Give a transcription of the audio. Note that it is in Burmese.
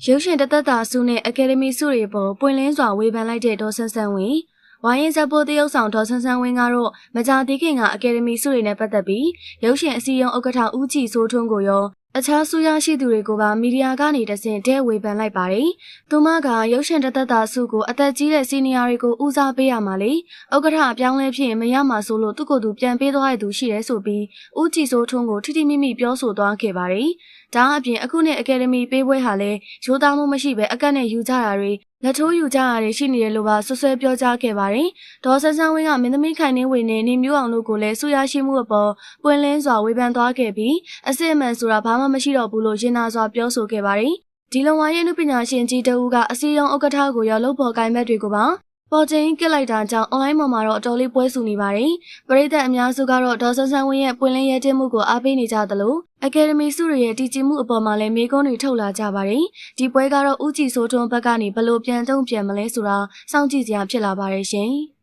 ရုပ်ရှင်တသက်တာဆုနဲ့အကယ်ဒမီဆုတွေပေါ်ပွင့်လင်းစွာဝေဖန်လိုက်တဲ့ဒေါ်ဆန်းဆန်းဝင်းဝိုင်းရင်ဇက်ပိုးတရုတ်ဆောင်ဒေါ်ဆန်းဆန်းဝင်းကတော့မကြာသေးခင်ကအကယ်ဒမီဆုတွေနဲ့ပတ်သက်ပြီးရုပ်ရှင်အစည်းအရုံးဥက္ကဋ္ဌဦးကြည်စိုးထွန်းကိုရောအခြားဆုရရှိသူတွေကိုပါမီဒီယာကနေတဆင့်တဲဝေဖန်လိုက်ပါတယ်။သူမကရုပ်ရှင်တသက်တာဆုကိုအသက်ကြီးတဲ့စီနီယာတွေကိုဦးစားပေးရမှာလေ။ဥက္ကဋ္ဌအပြောင်းလဲဖြစ်ရင်မရမှာဆိုလို့သူ့ကိုယ်သူပြန်ပေးသွားရသူရှိတယ်ဆိုပြီးဦးကြည်စိုးထွန်းကိုထိထိမိမိပြောဆိုသွားခဲ့ပါတယ်။ဒါအပြင်အခုနှစ်အကယ်ဒမီပေးပွဲဟာလည်းရိုးသားမှုမရှိဘဲအကန့်နဲ့ယူကြတာတွေလက်ထိုးယူကြတာတွေရှိနေတယ်လို့ပါဆွဆွဲပြောကြားခဲ့ပါတယ်။ဒေါ်ဆန်းဆန်းဝင်းကမင်းသမီးခိုင်နှင်းဝေနဲ့နေမျိုးအောင်တို့ကိုလည်းဆုရရှိမှုအပေါ်ပွင့်လင်းစွာဝေဖန်သွားခဲ့ပြီးအစစ်အမှန်ဆိုတာဘာမှမရှိတော့ဘူးလို့ရင်နာစွာပြောဆိုခဲ့ပါတယ်။ဒီလုံဝါရဲ့နုပညာရှင်ကြီးတဦးကအစည်းအရုံးဥက္ကဋ္ဌကိုရောလုပ်ဖို့ကိုင်ဘက်တွေကိုပါပေါ်ချင်းကစ်လိုက်တာကြောင့်အွန်လိုင်းပေါ်မှာတော့အတော်လေးပွဲဆူနေပါတယ်။ပရိသတ်အများစုကတော့ဒေါ်ဆန်းဆန်းဝင်းရဲ့ပွင့်လင်းရဲတင်မှုကိုအားပေးနေကြသလိုအကယ်ဒမီဆုတွေရဲ့တည်ကြည်မှုအပေါ်မှာလည်းမေးခွန်းတွေထုတ်လာကြပါတယ်။ဒီပွဲကတော့ဦးကြည်စိုးထွန်းဘက်ကနေဘယ်လိုပြန်တုံ့ပြန်မလဲဆိုတာစောင့်ကြည့်စရာဖြစ်လာပါတယ်ရှင်။